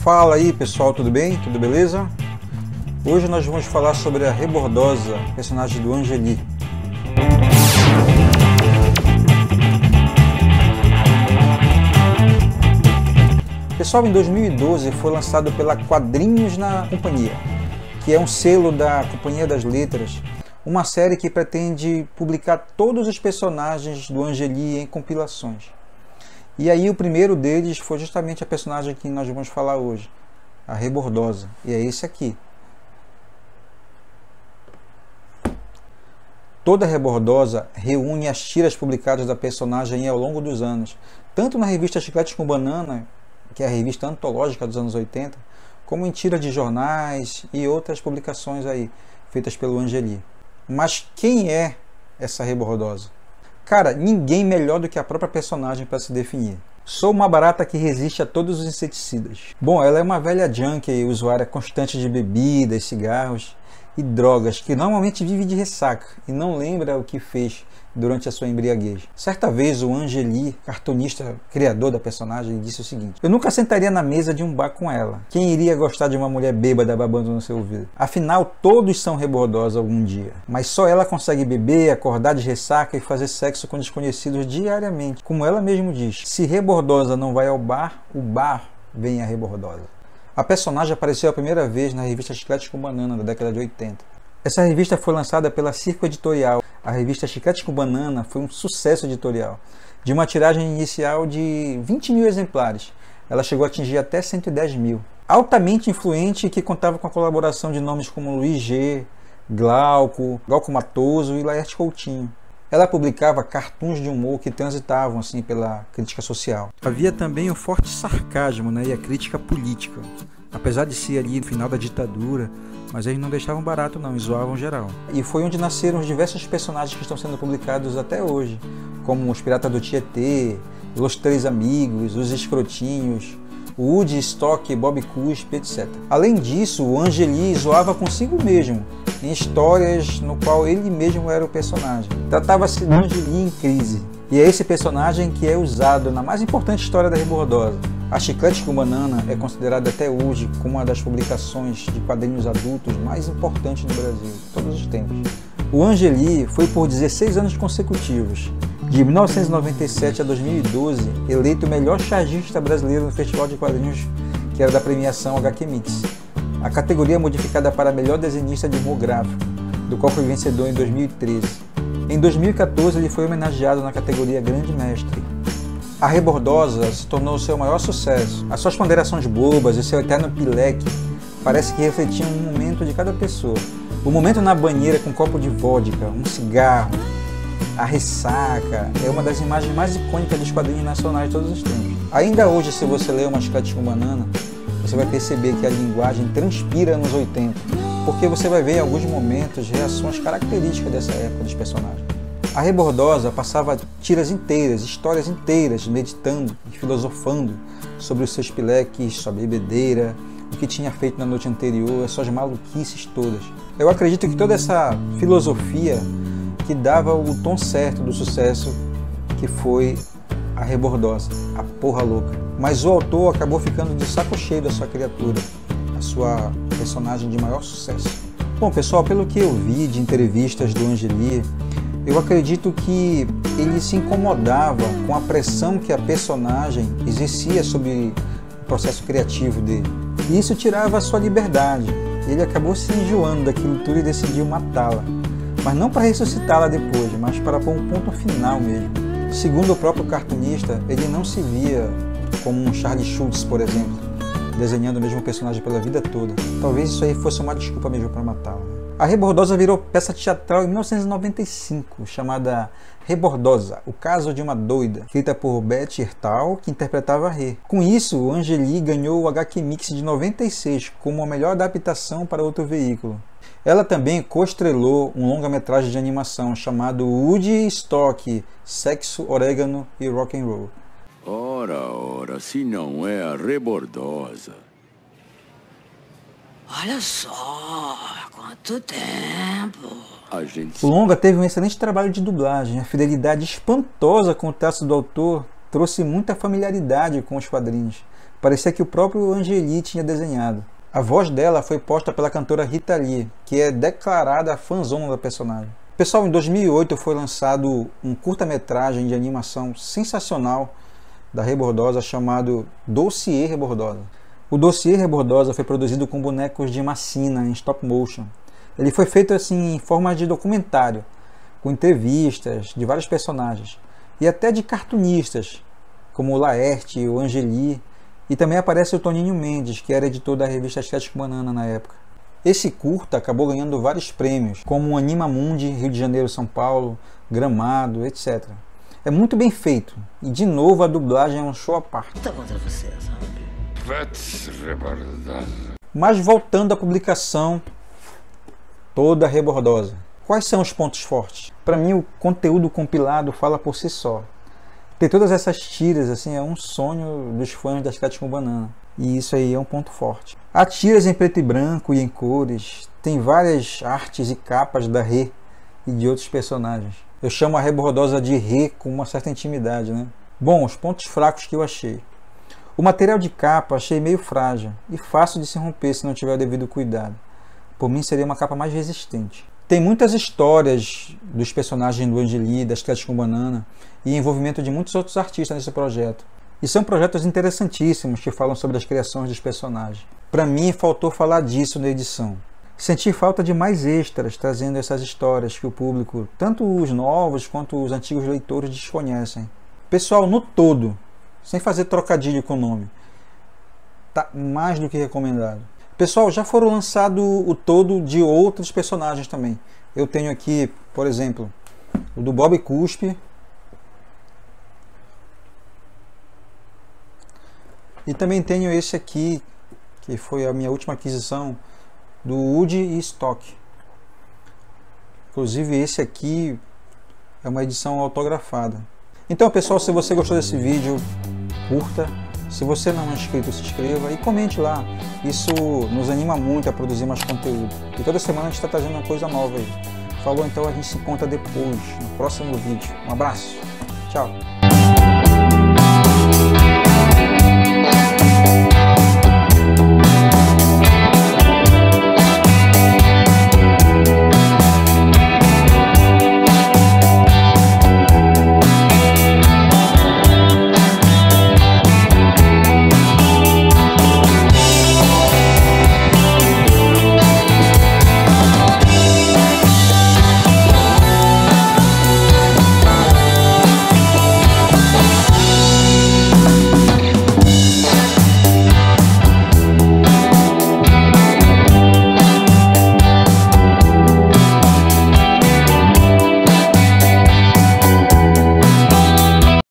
Fala aí pessoal, tudo bem? Tudo beleza? Hoje nós vamos falar sobre a Rebordosa, personagem do Angeli. Pessoal, em 2012 foi lançado pela Quadrinhos na Companhia, que é um selo da Companhia das Letras, uma série que pretende publicar todos os personagens do Angeli em compilações. E aí o primeiro deles foi justamente a personagem que nós vamos falar hoje, a Rebordosa, e é esse aqui. Toda Rebordosa reúne as tiras publicadas da personagem ao longo dos anos, tanto na revista Chiclete com Banana, que é a revista antológica dos anos 80, como em tiras de jornais e outras publicações aí, feitas pelo Angeli. Mas quem é essa Rebordosa? Cara, ninguém melhor do que a própria personagem para se definir. Sou uma barata que resiste a todos os inseticidas. Bom, ela é uma velha junkie, usuária constante de bebidas, cigarros e drogas, que normalmente vive de ressaca e não lembra o que fez durante a sua embriaguez. Certa vez o Angeli, cartunista criador da personagem, disse o seguinte: eu nunca sentaria na mesa de um bar com ela. Quem iria gostar de uma mulher bêbada babando no seu ouvido? Afinal, todos são rebordosos algum dia, mas só ela consegue beber, acordar de ressaca e fazer sexo com desconhecidos diariamente. Como ela mesma diz, se Rebordosa não vai ao bar, o bar vem a Rebordosa. A personagem apareceu a primeira vez na revista Chiclete com Banana, da década de 80. Essa revista foi lançada pela Circo Editorial. A revista Chiclete com Banana foi um sucesso editorial, de uma tiragem inicial de 20 mil exemplares. Ela chegou a atingir até 110 mil. Altamente influente, que contava com a colaboração de nomes como Luiz G, Glauco Matoso e Laerte Coutinho. Ela publicava cartoons de humor que transitavam assim pela crítica social. Havia também o forte sarcasmo, e a crítica política. Apesar de ser ali no final da ditadura, mas eles não deixavam barato não, zoavam geral. E foi onde nasceram os diversos personagens que estão sendo publicados até hoje, como os Piratas do Tietê, Os Três Amigos, Os Escrotinhos, o Woody Stock, Bob Cuspe, etc. Além disso, o Angeli zoava consigo mesmo, em histórias no qual ele mesmo era o personagem. Tratava-se de Angeli em crise, e é esse personagem que é usado na mais importante história da Rebordosa. A Chiclete com Banana é considerada até hoje como uma das publicações de quadrinhos adultos mais importantes do Brasil, de todos os tempos. O Angeli foi por 16 anos consecutivos, de 1997 a 2012, eleito o melhor chargista brasileiro no Festival de Quadrinhos, que era da premiação HQ Mix, a categoria modificada para melhor desenhista de humor gráfico, do qual foi vencedor em 2013. Em 2014 ele foi homenageado na categoria Grande Mestre. A Rebordosa se tornou seu maior sucesso. As suas ponderações bobas e seu eterno pileque parece que refletiam um momento de cada pessoa. O momento na banheira com um copo de vodka, um cigarro, a ressaca, é uma das imagens mais icônicas dos quadrinhos nacionais de todos os tempos. Ainda hoje, se você ler uma Chiclete com Banana, você vai perceber que a linguagem transpira nos 80, porque você vai ver em alguns momentos reações características dessa época dos personagens. A Rebordosa passava tiras inteiras, histórias inteiras, meditando e filosofando sobre os seus pileques, sua bebedeira, o que tinha feito na noite anterior, as suas maluquices todas. Eu acredito que toda essa filosofia que dava o tom certo do sucesso que foi a Rebordosa, a porra louca. Mas o autor acabou ficando de saco cheio da sua criatura, a sua personagem de maior sucesso. Bom pessoal, pelo que eu vi de entrevistas do Angeli, eu acredito que ele se incomodava com a pressão que a personagem exercia sobre o processo criativo dele. E isso tirava a sua liberdade. Ele acabou se enjoando daquilo tudo e decidiu matá-la. Mas não para ressuscitá-la depois, mas para pôr um ponto final mesmo. Segundo o próprio cartunista, ele não se via como um Charlie Schultz, por exemplo, desenhando o mesmo personagem pela vida toda. Talvez isso aí fosse uma desculpa mesmo para matá-la. A Rebordosa virou peça teatral em 1995, chamada Rebordosa, o caso de uma doida, escrita por Beth Ertal, que interpretava a Rê. Com isso, o Angeli ganhou o HQ Mix de 96 como a melhor adaptação para outro veículo. Ela também coestrelou um longa-metragem de animação chamado Woody Stock, Sexo, Orégano e Rock and Roll. Ora, se não é a Rebordosa. Olha só, quanto tempo! O longa teve um excelente trabalho de dublagem. A fidelidade espantosa com o traço do autor trouxe muita familiaridade com os quadrinhos, Parecia que o próprio Angeli tinha desenhado. A voz dela foi posta pela cantora Rita Lee, que é declarada fãzona da personagem. Pessoal, em 2008 foi lançado um curta-metragem de animação sensacional da Rebordosa chamado Dossiê Rebordosa. O Dossiê Rebordosa foi produzido com bonecos de Massina em stop motion. Ele foi feito assim em forma de documentário, com entrevistas de vários personagens e até de cartunistas, como o Laerte, o Angeli, e também aparece o Toninho Mendes, que era editor da revista Estético Banana na época. Esse curta acabou ganhando vários prêmios, como o Animamundi, Rio de Janeiro, São Paulo, Gramado, etc. É muito bem feito, e de novo a dublagem é um show à parte. Tá contra você, sabe? Mas voltando à publicação toda rebordosa. Quais são os pontos fortes? Para mim o conteúdo compilado fala por si só. Ter todas essas tiras assim, é um sonho dos fãs da Estética com Banana. E isso aí é um ponto forte. Há tiras em preto e branco e em cores. Tem várias artes e capas da Rê e de outros personagens. Eu chamo a Rebordosa de Rê com uma certa intimidade, né? Bom, os pontos fracos que eu achei. O material de capa achei meio frágil e fácil de se romper se não tiver o devido cuidado. Por mim seria uma capa mais resistente. Tem muitas histórias dos personagens do Angeli, da Estética com Banana e envolvimento de muitos outros artistas nesse projeto. E são projetos interessantíssimos que falam sobre as criações dos personagens. Para mim faltou falar disso na edição. Senti falta de mais extras trazendo essas histórias que o público, tanto os novos quanto os antigos leitores, desconhecem. Pessoal, no todo, sem fazer trocadilho com o nome, tá mais do que recomendado. Pessoal, já foram lançados o todo de outros personagens também. Eu tenho aqui, por exemplo, o do Bob Cuspe. E também tenho esse aqui, que foi a minha última aquisição, do Woody e Stock. Inclusive esse aqui é uma edição autografada. Então pessoal, se você gostou desse vídeo, curta. Se você não é inscrito, se inscreva e comente lá. Isso nos anima muito a produzir mais conteúdo. E toda semana a gente está trazendo uma coisa nova aí. Falou, então a gente se encontra depois, no próximo vídeo. Um abraço. Tchau.